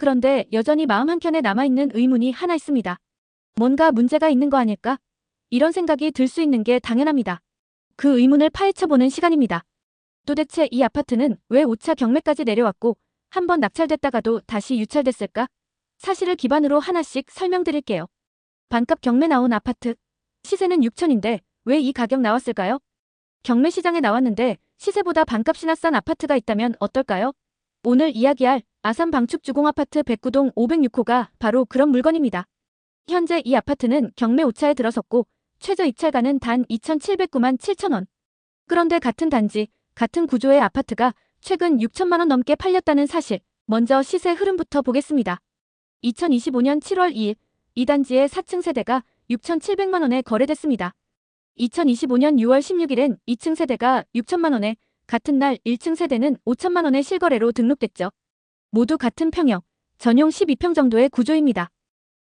그런데 여전히 마음 한켠에 남아있는 의문이 하나 있습니다. 뭔가 문제가 있는 거 아닐까? 이런 생각이 들 수 있는 게 당연합니다. 그 의문을 파헤쳐보는 시간입니다. 도대체 이 아파트는 왜 5차 경매까지 내려왔고 한번 낙찰됐다가도 다시 유찰됐을까? 사실을 기반으로 하나씩 설명드릴게요. 반값 경매 나온 아파트. 시세는 6천인데 왜 이 가격 나왔을까요? 경매 시장에 나왔는데 시세보다 반값이나 싼 아파트가 있다면 어떨까요? 오늘 이야기할 아산 방축 주공아파트 109동 506호가 바로 그런 물건입니다. 현재 이 아파트는 경매 5차에 들어섰고 최저 입찰가는 단 2,709만 7천원. 그런데 같은 단지, 같은 구조의 아파트가 최근 6천만원 넘게 팔렸다는 사실. 먼저 시세 흐름부터 보겠습니다. 2025년 7월 2일 이 단지의 4층 세대가 6,700만원에 거래됐습니다. 2025년 6월 16일엔 2층 세대가 6천만원에, 같은 날 1층 세대는 5천만원에 실거래로 등록됐죠. 모두 같은 평형, 전용 12평 정도의 구조입니다.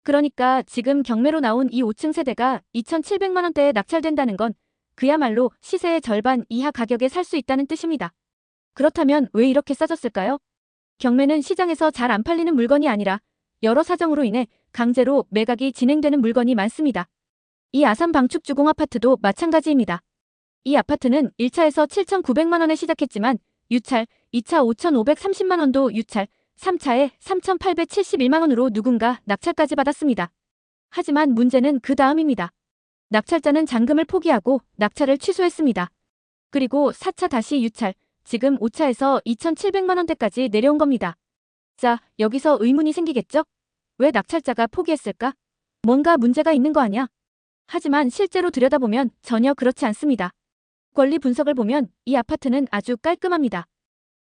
그러니까 지금 경매로 나온 이 5층 세대가 2,700만원대에 낙찰된다는 건 그야말로 시세의 절반 이하 가격에 살 수 있다는 뜻입니다. 그렇다면 왜 이렇게 싸졌을까요? 경매는 시장에서 잘 안 팔리는 물건이 아니라 여러 사정으로 인해 강제로 매각이 진행되는 물건이 많습니다. 이 아산 방축 주공아파트도 마찬가지입니다. 이 아파트는 1차에서 7,900만원에 시작했지만 유찰, 2차 5,530만원도 유찰, 3차에 3,871만원으로 누군가 낙찰까지 받았습니다. 하지만 문제는 그 다음입니다. 낙찰자는 잔금을 포기하고 낙찰을 취소했습니다. 그리고 4차 다시 유찰, 지금 5차에서 2,700만원대까지 내려온 겁니다. 자, 여기서 의문이 생기겠죠? 왜 낙찰자가 포기했을까? 뭔가 문제가 있는 거 아니야? 하지만 실제로 들여다보면 전혀 그렇지 않습니다. 권리 분석을 보면 이 아파트는 아주 깔끔합니다.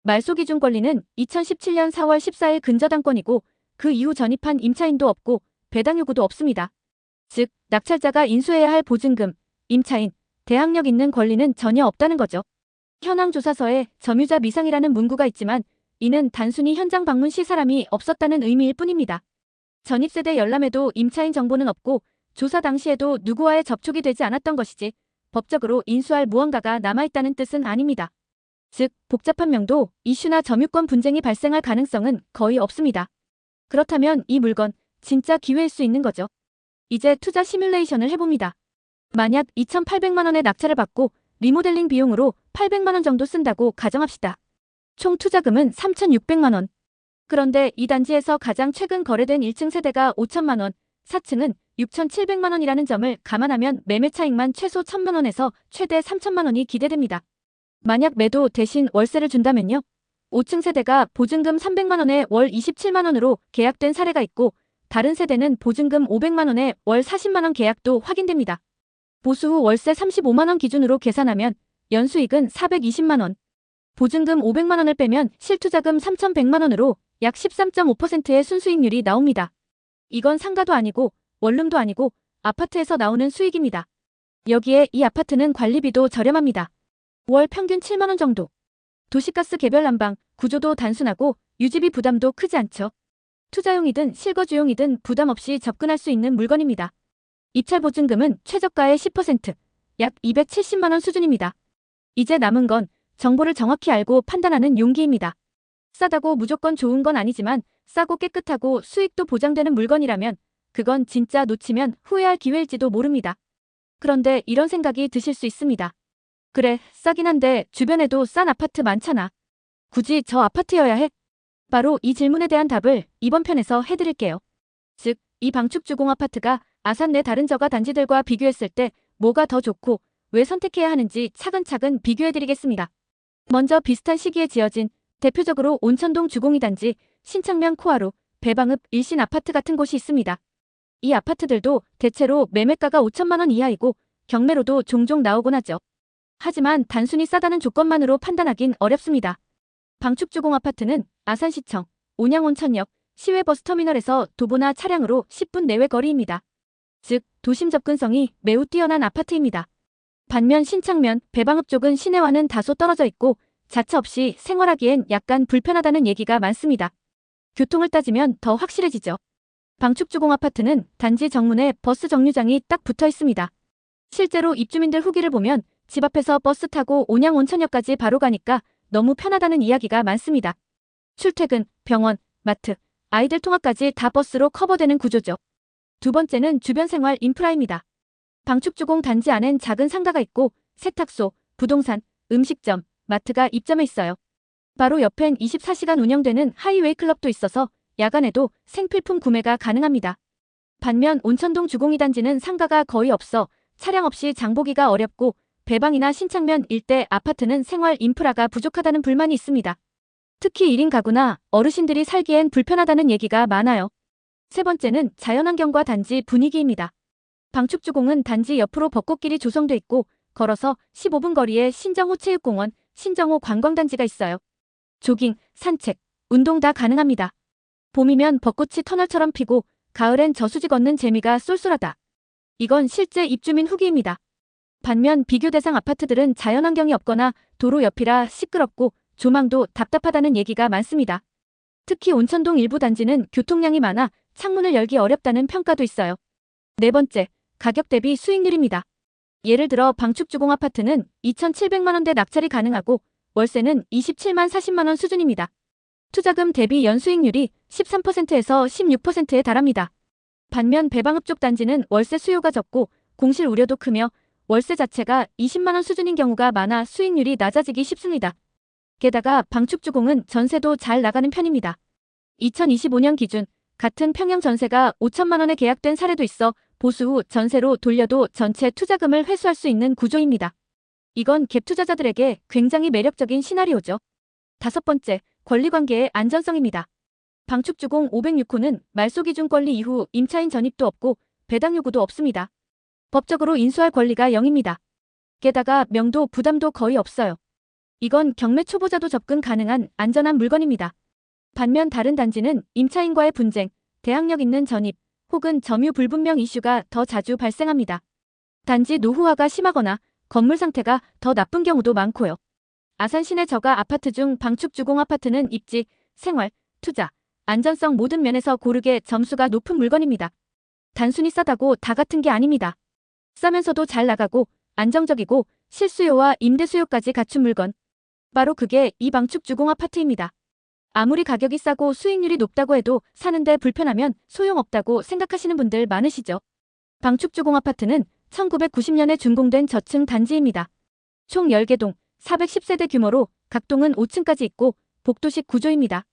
말소 기준 권리는 2017년 4월 14일 근저당권이고 그 이후 전입한 임차인도 없고 배당 요구도 없습니다. 즉, 낙찰자가 인수해야 할 보증금, 임차인, 대항력 있는 권리는 전혀 없다는 거죠. 현황 조사서에 점유자 미상이라는 문구가 있지만 이는 단순히 현장 방문 시 사람이 없었다는 의미일 뿐입니다. 전입세대 열람에도 임차인 정보는 없고 조사 당시에도 누구와의 접촉이 되지 않았던 것이지 법적으로 인수할 무언가가 남아있다는 뜻은 아닙니다. 즉, 복잡한 명도, 이슈나 점유권 분쟁이 발생할 가능성은 거의 없습니다. 그렇다면 이 물건, 진짜 기회일 수 있는 거죠. 이제 투자 시뮬레이션을 해봅니다. 만약 2,800만원의 낙찰을 받고 리모델링 비용으로 800만원 정도 쓴다고 가정합시다. 총 투자금은 3,600만원. 그런데 이 단지에서 가장 최근 거래된 1층 세대가 5천만원, 4층은 6,700만원이라는 점을 감안하면 매매 차익만 최소 1,000만원에서 최대 3천만원이 기대됩니다. 만약 매도 대신 월세를 준다면요? 5층 세대가 보증금 300만원에 월 27만원으로 계약된 사례가 있고 다른 세대는 보증금 500만원에 월 40만원 계약도 확인됩니다. 보수 후 월세 35만원 기준으로 계산하면 연수익은 420만원. 보증금 500만원을 빼면 실투자금 3,100만원으로 약 13.5%의 순수익률이 나옵니다. 이건 상가도 아니고 원룸도 아니고 아파트에서 나오는 수익입니다. 여기에 이 아파트는 관리비도 저렴합니다. 월 평균 7만원 정도. 도시가스 개별 난방, 구조도 단순하고 유지비 부담도 크지 않죠. 투자용이든 실거주용이든 부담 없이 접근할 수 있는 물건입니다. 입찰 보증금은 최저가의 10%, 약 270만원 수준입니다. 이제 남은 건 정보를 정확히 알고 판단하는 용기입니다. 싸다고 무조건 좋은 건 아니지만 싸고 깨끗하고 수익도 보장되는 물건이라면 그건 진짜 놓치면 후회할 기회일지도 모릅니다. 그런데 이런 생각이 드실 수 있습니다. 그래, 싸긴 한데 주변에도 싼 아파트 많잖아. 굳이 저 아파트여야 해? 바로 이 질문에 대한 답을 이번 편에서 해드릴게요. 즉, 이 방축주공 아파트가 아산 내 다른 저가 단지들과 비교했을 때 뭐가 더 좋고 왜 선택해야 하는지 차근차근 비교해드리겠습니다. 먼저 비슷한 시기에 지어진 대표적으로 온천동 주공 2단지, 신창면 코아루, 배방읍 일신 아파트 같은 곳이 있습니다. 이 아파트들도 대체로 매매가가 5천만원 이하이고 경매로도 종종 나오곤 하죠. 하지만 단순히 싸다는 조건만으로 판단하긴 어렵습니다. 방축주공 아파트는 아산시청, 온양온천역, 시외버스터미널에서 도보나 차량으로 10분 내외 거리입니다. 즉, 도심 접근성이 매우 뛰어난 아파트입니다. 반면 신창면, 배방읍 쪽은 시내와는 다소 떨어져 있고 자차 없이 생활하기엔 약간 불편하다는 얘기가 많습니다. 교통을 따지면 더 확실해지죠. 방축주공 아파트는 단지 정문에 버스 정류장이 딱 붙어 있습니다. 실제로 입주민들 후기를 보면 집 앞에서 버스 타고 온양 온천역까지 바로 가니까 너무 편하다는 이야기가 많습니다. 출퇴근, 병원, 마트, 아이들 통학까지 다 버스로 커버되는 구조죠. 두 번째는 주변 생활 인프라입니다. 방축주공 단지 안엔 작은 상가가 있고 세탁소, 부동산, 음식점, 마트가 입점해 있어요. 바로 옆엔 24시간 운영되는 하이웨이 클럽도 있어서 야간에도 생필품 구매가 가능합니다. 반면 온천동 주공 2단지는 상가가 거의 없어 차량 없이 장보기가 어렵고 배방이나 신창면 일대 아파트는 생활 인프라가 부족하다는 불만이 있습니다. 특히 1인 가구나 어르신들이 살기엔 불편하다는 얘기가 많아요. 세 번째는 자연환경과 단지 분위기입니다. 방축주공은 단지 옆으로 벚꽃길이 조성돼 있고 걸어서 15분 거리에 신정호 체육공원, 신정호 관광단지가 있어요. 조깅, 산책, 운동 다 가능합니다. 봄이면 벚꽃이 터널처럼 피고 가을엔 저수지 걷는 재미가 쏠쏠하다. 이건 실제 입주민 후기입니다. 반면 비교 대상 아파트들은 자연환경이 없거나 도로 옆이라 시끄럽고 조망도 답답하다는 얘기가 많습니다. 특히 온천동 일부 단지는 교통량이 많아 창문을 열기 어렵다는 평가도 있어요. 네 번째, 가격 대비 수익률입니다. 예를 들어 방축주공 아파트는 2,700만 원대 낙찰이 가능하고 월세는 27만 40만 원 수준입니다. 투자금 대비 연수익률이 13%에서 16%에 달합니다. 반면 배방읍 쪽 단지는 월세 수요가 적고 공실 우려도 크며 월세 자체가 20만 원 수준인 경우가 많아 수익률이 낮아지기 쉽습니다. 게다가 방축주공은 전세도 잘 나가는 편입니다. 2025년 기준 같은 평형 전세가 5천만 원에 계약된 사례도 있어 보수 후 전세로 돌려도 전체 투자금을 회수할 수 있는 구조입니다. 이건 갭 투자자들에게 굉장히 매력적인 시나리오죠. 다섯 번째, 권리관계의 안전성입니다. 방축주공 506호는 말소 기준 권리 이후 임차인 전입도 없고 배당 요구도 없습니다. 법적으로 인수할 권리가 0입니다. 게다가 명도 부담도 거의 없어요. 이건 경매 초보자도 접근 가능한 안전한 물건입니다. 반면 다른 단지는 임차인과의 분쟁, 대항력 있는 전입, 혹은 점유 불분명 이슈가 더 자주 발생합니다. 단지 노후화가 심하거나 건물 상태가 더 나쁜 경우도 많고요. 아산 시내 저가 아파트 중 방축주공 아파트는 입지, 생활, 투자, 안전성 모든 면에서 고르게 점수가 높은 물건입니다. 단순히 싸다고 다 같은 게 아닙니다. 싸면서도 잘 나가고 안정적이고 실수요와 임대수요까지 갖춘 물건. 바로 그게 이 방축주공 아파트입니다. 아무리 가격이 싸고 수익률이 높다고 해도 사는데 불편하면 소용없다고 생각하시는 분들 많으시죠? 방축주공 아파트는 1990년에 준공된 저층 단지입니다. 총 10개 동, 410세대 규모로 각 동은 5층까지 있고 복도식 구조입니다.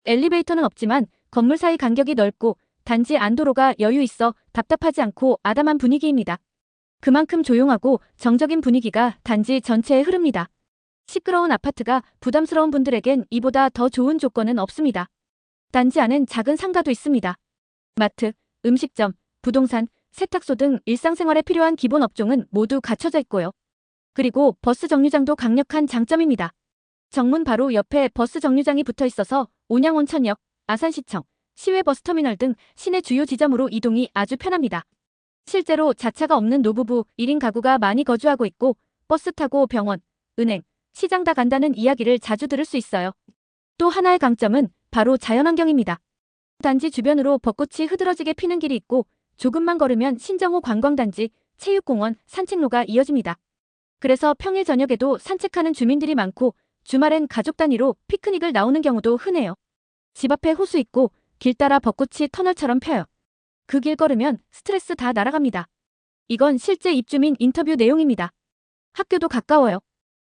엘리베이터는 없지만 건물 사이 간격이 넓고 단지 안도로가 여유 있어 답답하지 않고 아담한 분위기입니다. 그만큼 조용하고 정적인 분위기가 단지 전체에 흐릅니다. 시끄러운 아파트가 부담스러운 분들에겐 이보다 더 좋은 조건은 없습니다. 단지 안엔 작은 상가도 있습니다. 마트, 음식점, 부동산, 세탁소 등 일상생활에 필요한 기본 업종은 모두 갖춰져 있고요. 그리고 버스 정류장도 강력한 장점입니다. 정문 바로 옆에 버스 정류장이 붙어 있어서 온양온천역, 아산시청, 시외버스터미널 등 시내 주요 지점으로 이동이 아주 편합니다. 실제로 자차가 없는 노부부 1인 가구가 많이 거주하고 있고 버스 타고 병원, 은행, 시장 다 간다는 이야기를 자주 들을 수 있어요. 또 하나의 강점은 바로 자연환경입니다. 단지 주변으로 벚꽃이 흐드러지게 피는 길이 있고 조금만 걸으면 신정호 관광단지, 체육공원, 산책로가 이어집니다. 그래서 평일 저녁에도 산책하는 주민들이 많고 주말엔 가족 단위로 피크닉을 나오는 경우도 흔해요. 집 앞에 호수 있고 길 따라 벚꽃이 터널처럼 펴요. 그 길 걸으면 스트레스 다 날아갑니다. 이건 실제 입주민 인터뷰 내용입니다. 학교도 가까워요.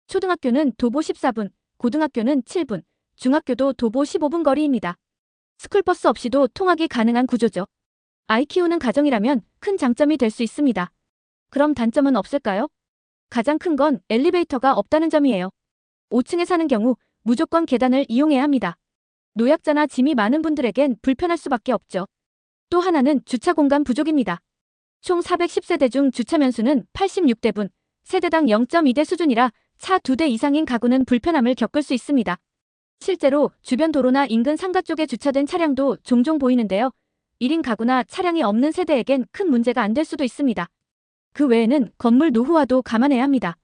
초등학교는 도보 14분, 고등학교는 7분, 중학교도 도보 15분 거리입니다. 스쿨버스 없이도 통학이 가능한 구조죠. 아이 키우는 가정이라면 큰 장점이 될 수 있습니다. 그럼 단점은 없을까요? 가장 큰 건 엘리베이터가 없다는 점이에요. 5층에 사는 경우 무조건 계단을 이용해야 합니다. 노약자나 짐이 많은 분들에겐 불편할 수밖에 없죠. 또 하나는 주차 공간 부족입니다. 총 410세대 중 주차 면수는 86대분, 세대당 0.2대 수준이라 차 2대 이상인 가구는 불편함을 겪을 수 있습니다. 실제로 주변 도로나 인근 상가 쪽에 주차된 차량도 종종 보이는데요. 1인 가구나 차량이 없는 세대에겐 큰 문제가 안 될 수도 있습니다. 그 외에는 건물 노후화도 감안해야 합니다.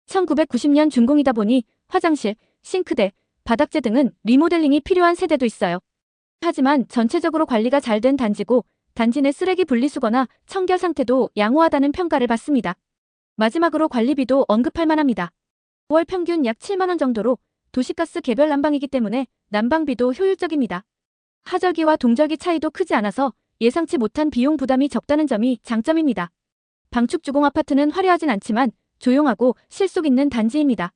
1990년 준공이다 보니 화장실, 싱크대, 바닥재 등은 리모델링이 필요한 세대도 있어요. 하지만 전체적으로 관리가 잘 된 단지고 단지 내 쓰레기 분리수거나 청결 상태도 양호하다는 평가를 받습니다. 마지막으로 관리비도 언급할 만합니다. 월 평균 약 7만 원 정도로 도시가스 개별 난방이기 때문에 난방비도 효율적입니다. 하절기와 동절기 차이도 크지 않아서 예상치 못한 비용 부담이 적다는 점이 장점입니다. 방축주공 아파트는 화려하진 않지만 조용하고 실속 있는 단지입니다.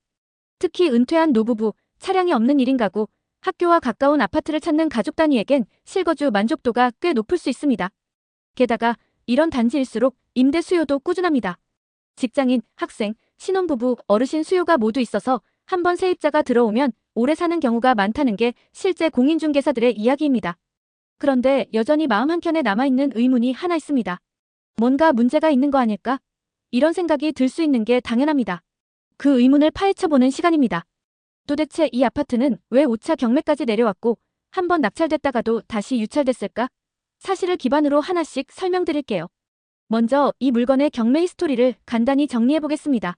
특히 은퇴한 노부부, 차량이 없는 1인 가구, 학교와 가까운 아파트를 찾는 가족 단위에겐 실거주 만족도가 꽤 높을 수 있습니다. 게다가 이런 단지일수록 임대 수요도 꾸준합니다. 직장인, 학생, 신혼부부, 어르신 수요가 모두 있어서 한번 세입자가 들어오면 오래 사는 경우가 많다는 게 실제 공인중개사들의 이야기입니다. 그런데 여전히 마음 한켠에 남아있는 의문이 하나 있습니다. 뭔가 문제가 있는 거 아닐까? 이런 생각이 들 수 있는 게 당연합니다. 그 의문을 파헤쳐보는 시간입니다. 도대체 이 아파트는 왜 5차 경매까지 내려왔고 한번 낙찰됐다가도 다시 유찰됐을까? 사실을 기반으로 하나씩 설명드릴게요. 먼저 이 물건의 경매 히스토리를 간단히 정리해보겠습니다.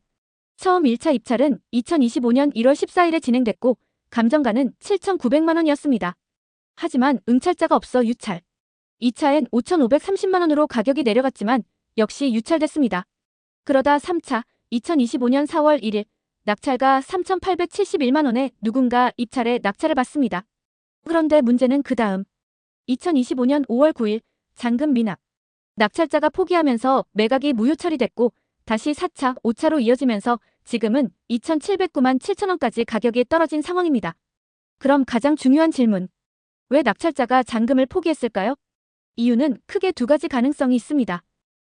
처음 1차 입찰은 2025년 1월 14일에 진행됐고 감정가는 7,900만 원이었습니다. 하지만 응찰자가 없어 유찰. 2차엔 5,530만 원으로 가격이 내려갔지만 역시 유찰됐습니다. 그러다 3차 2025년 4월 1일 낙찰가 3,871만 원에 누군가 입찰에 낙찰을 받습니다. 그런데 문제는 그 다음 2025년 5월 9일 잔금 미납. 낙찰자가 포기하면서 매각이 무효 처리됐고 다시 4차, 5차로 이어지면서 지금은 2,709만 7천 원까지 가격이 떨어진 상황입니다. 그럼 가장 중요한 질문. 왜 낙찰자가 잔금을 포기했을까요? 이유는 크게 두 가지 가능성이 있습니다.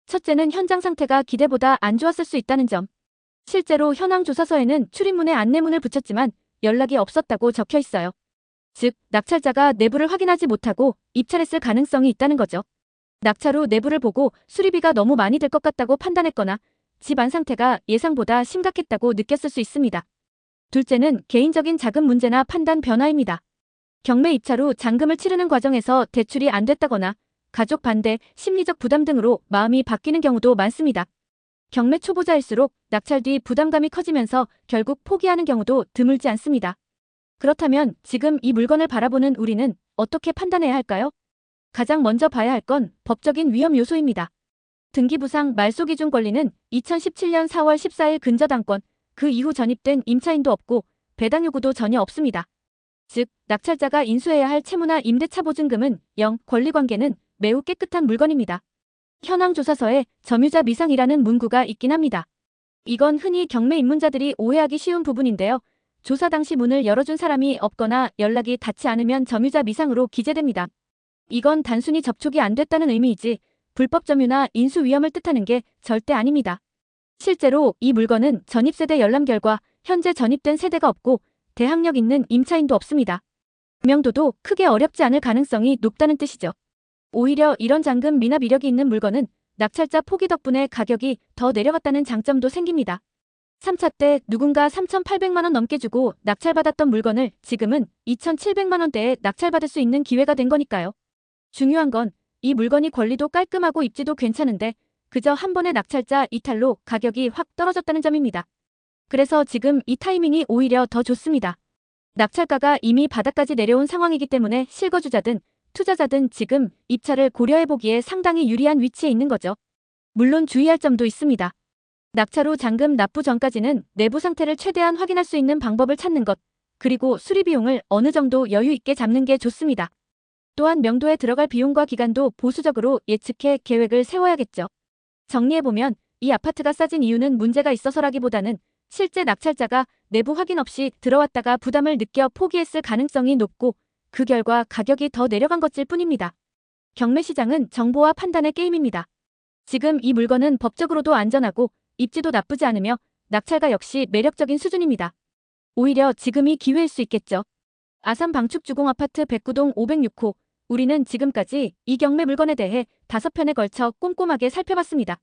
첫째는 현장 상태가 기대보다 안 좋았을 수 있다는 점. 실제로 현황 조사서에는 출입문에 안내문을 붙였지만 연락이 없었다고 적혀 있어요. 즉, 낙찰자가 내부를 확인하지 못하고 입찰했을 가능성이 있다는 거죠. 낙찰 후 내부를 보고 수리비가 너무 많이 들 것 같다고 판단했거나 집 안 상태가 예상보다 심각했다고 느꼈을 수 있습니다. 둘째는 개인적인 자금 문제나 판단 변화입니다. 경매 입찰 후 잔금을 치르는 과정에서 대출이 안 됐다거나 가족 반대, 심리적 부담 등으로 마음이 바뀌는 경우도 많습니다. 경매 초보자일수록 낙찰 뒤 부담감이 커지면서 결국 포기하는 경우도 드물지 않습니다. 그렇다면 지금 이 물건을 바라보는 우리는 어떻게 판단해야 할까요? 가장 먼저 봐야 할 건 법적인 위험 요소입니다. 등기부상 말소기준 권리는 2017년 4월 14일 근저당권, 그 이후 전입된 임차인도 없고 배당 요구도 전혀 없습니다. 즉, 낙찰자가 인수해야 할 채무나 임대차 보증금은 0, 권리관계는 매우 깨끗한 물건입니다. 현황조사서에 점유자 미상이라는 문구가 있긴 합니다. 이건 흔히 경매 입문자들이 오해하기 쉬운 부분인데요. 조사 당시 문을 열어준 사람이 없거나 연락이 닿지 않으면 점유자 미상으로 기재됩니다. 이건 단순히 접촉이 안 됐다는 의미이지 불법 점유나 인수 위험을 뜻하는 게 절대 아닙니다. 실제로 이 물건은 전입세대 열람 결과 현재 전입된 세대가 없고 대항력 있는 임차인도 없습니다. 명도도 크게 어렵지 않을 가능성이 높다는 뜻이죠. 오히려 이런 잔금 미납 이력이 있는 물건은 낙찰자 포기 덕분에 가격이 더 내려갔다는 장점도 생깁니다. 3차 때 누군가 3,800만 원 넘게 주고 낙찰받았던 물건을 지금은 2,700만 원대에 낙찰받을 수 있는 기회가 된 거니까요. 중요한 건 이 물건이 권리도 깔끔하고 입지도 괜찮은데 그저 한 번의 낙찰자 이탈로 가격이 확 떨어졌다는 점입니다. 그래서 지금 이 타이밍이 오히려 더 좋습니다. 낙찰가가 이미 바닥까지 내려온 상황이기 때문에 실거주자든 투자자든 지금 입찰을 고려해보기에 상당히 유리한 위치에 있는 거죠. 물론 주의할 점도 있습니다. 낙찰 후 잔금 납부 전까지는 내부 상태를 최대한 확인할 수 있는 방법을 찾는 것, 그리고 수리 비용을 어느 정도 여유 있게 잡는 게 좋습니다. 또한 명도에 들어갈 비용과 기간도 보수적으로 예측해 계획을 세워야겠죠. 정리해보면 이 아파트가 싸진 이유는 문제가 있어서라기보다는 실제 낙찰자가 내부 확인 없이 들어왔다가 부담을 느껴 포기했을 가능성이 높고 그 결과 가격이 더 내려간 것일 뿐입니다. 경매 시장은 정보와 판단의 게임입니다. 지금 이 물건은 법적으로도 안전하고 입지도 나쁘지 않으며 낙찰가 역시 매력적인 수준입니다. 오히려 지금이 기회일 수 있겠죠. 아산 방축주공아파트 109동 506호. 우리는 지금까지 이 경매 물건에 대해 5편에 걸쳐 꼼꼼하게 살펴봤습니다.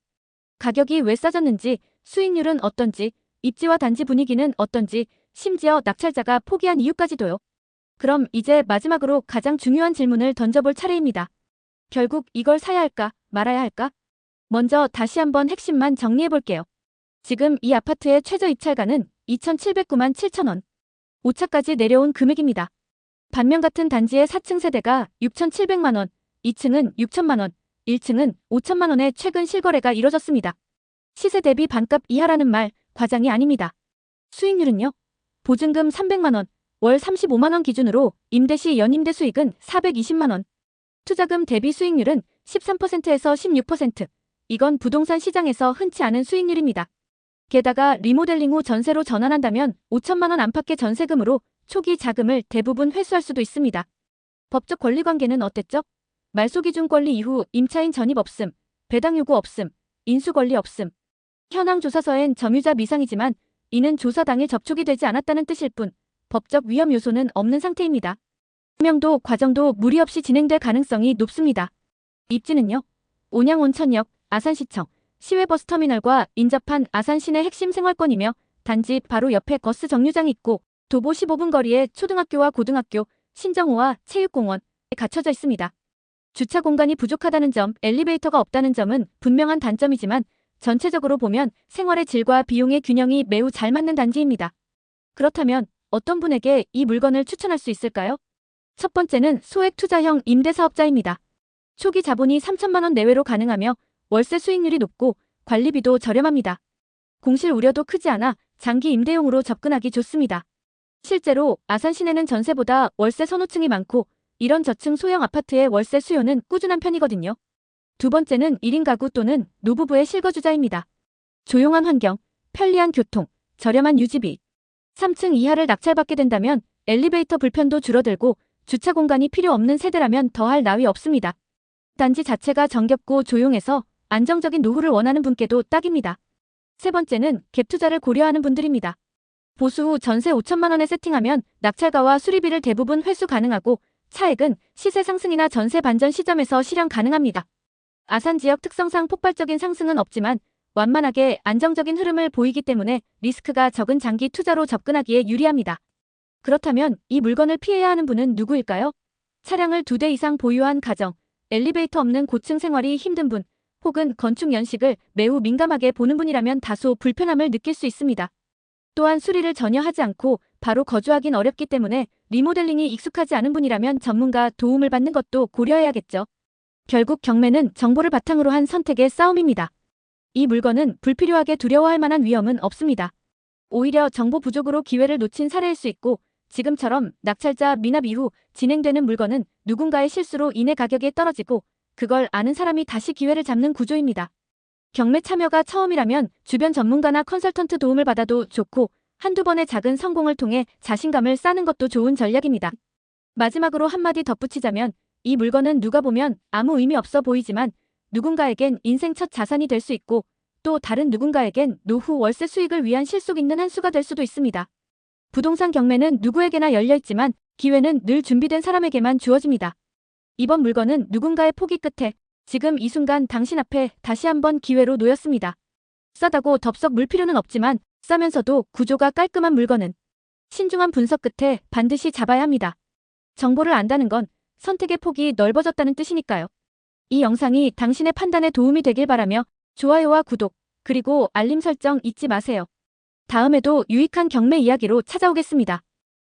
가격이 왜 싸졌는지, 수익률은 어떤지, 입지와 단지 분위기는 어떤지, 심지어 낙찰자가 포기한 이유까지도요. 그럼 이제 마지막으로 가장 중요한 질문을 던져볼 차례입니다. 결국 이걸 사야 할까, 말아야 할까? 먼저 다시 한번 핵심만 정리해볼게요. 지금 이 아파트의 최저 입찰가는 2,709만 7천 원. 5차까지 내려온 금액입니다. 반면 같은 단지의 4층 세대가 6,700만 원, 2층은 6천만 원, 1층은 5천만 원의 최근 실거래가 이뤄졌습니다. 시세 대비 반값 이하라는 말, 과장이 아닙니다. 수익률은요? 보증금 300만 원, 월 35만 원 기준으로 임대 시 연임대 수익은 420만 원. 투자금 대비 수익률은 13%에서 16%. 이건 부동산 시장에서 흔치 않은 수익률입니다. 게다가 리모델링 후 전세로 전환한다면 5천만 원 안팎의 전세금으로 초기 자금을 대부분 회수할 수도 있습니다. 법적 권리관계는 어땠죠? 말소기준 권리 이후 임차인 전입 없음, 배당 요구 없음, 인수권리 없음. 현황 조사서엔 점유자 미상이지만 이는 조사 당일 접촉이 되지 않았다는 뜻일 뿐 법적 위험 요소는 없는 상태입니다. 설명도 과정도 무리 없이 진행될 가능성이 높습니다. 입지는요. 온양 온천역, 아산시청, 시외버스터미널과 인접한 아산 시내 핵심 생활권이며 단지 바로 옆에 버스 정류장이 있고 도보 15분 거리에 초등학교와 고등학교, 신정호와 체육공원에 갖춰져 있습니다. 주차 공간이 부족하다는 점, 엘리베이터가 없다는 점은 분명한 단점이지만 전체적으로 보면 생활의 질과 비용의 균형이 매우 잘 맞는 단지입니다. 그렇다면 어떤 분에게 이 물건을 추천할 수 있을까요? 첫 번째는 소액 투자형 임대사업자입니다. 초기 자본이 3천만 원 내외로 가능하며 월세 수익률이 높고 관리비도 저렴합니다. 공실 우려도 크지 않아 장기 임대용으로 접근하기 좋습니다. 실제로 아산 시내는 전세보다 월세 선호층이 많고 이런 저층 소형 아파트의 월세 수요는 꾸준한 편이거든요. 두 번째는 1인 가구 또는 노부부의 실거주자입니다. 조용한 환경, 편리한 교통, 저렴한 유지비. 3층 이하를 낙찰받게 된다면 엘리베이터 불편도 줄어들고 주차 공간이 필요 없는 세대라면 더할 나위 없습니다. 단지 자체가 정겹고 조용해서 안정적인 노후를 원하는 분께도 딱입니다. 세 번째는 갭 투자를 고려하는 분들입니다. 보수 후 전세 5천만 원에 세팅하면 낙찰가와 수리비를 대부분 회수 가능하고 차액은 시세 상승이나 전세 반전 시점에서 실현 가능합니다. 아산 지역 특성상 폭발적인 상승은 없지만 완만하게 안정적인 흐름을 보이기 때문에 리스크가 적은 장기 투자로 접근하기에 유리합니다. 그렇다면 이 물건을 피해야 하는 분은 누구일까요? 차량을 2대 이상 보유한 가정, 엘리베이터 없는 고층 생활이 힘든 분, 혹은 건축 연식을 매우 민감하게 보는 분이라면 다소 불편함을 느낄 수 있습니다. 또한 수리를 전혀 하지 않고 바로 거주하긴 어렵기 때문에 리모델링이 익숙하지 않은 분이라면 전문가 도움을 받는 것도 고려해야겠죠. 결국 경매는 정보를 바탕으로 한 선택의 싸움입니다. 이 물건은 불필요하게 두려워할 만한 위험은 없습니다. 오히려 정보 부족으로 기회를 놓친 사례일 수 있고 지금처럼 낙찰자 미납 이후 진행되는 물건은 누군가의 실수로 인해 가격이 떨어지고 그걸 아는 사람이 다시 기회를 잡는 구조입니다. 경매 참여가 처음이라면 주변 전문가나 컨설턴트 도움을 받아도 좋고 한두 번의 작은 성공을 통해 자신감을 쌓는 것도 좋은 전략입니다. 마지막으로 한마디 덧붙이자면 이 물건은 누가 보면 아무 의미 없어 보이지만 누군가에겐 인생 첫 자산이 될 수 있고 또 다른 누군가에겐 노후 월세 수익을 위한 실속 있는 한 수가 될 수도 있습니다. 부동산 경매는 누구에게나 열려있지만 기회는 늘 준비된 사람에게만 주어집니다. 이번 물건은 누군가의 포기 끝에 지금 이 순간 당신 앞에 다시 한번 기회로 놓였습니다. 싸다고 덥석 물 필요는 없지만 싸면서도 구조가 깔끔한 물건은 신중한 분석 끝에 반드시 잡아야 합니다. 정보를 안다는 건 선택의 폭이 넓어졌다는 뜻이니까요. 이 영상이 당신의 판단에 도움이 되길 바라며 좋아요와 구독, 그리고 알림 설정 잊지 마세요. 다음에도 유익한 경매 이야기로 찾아오겠습니다.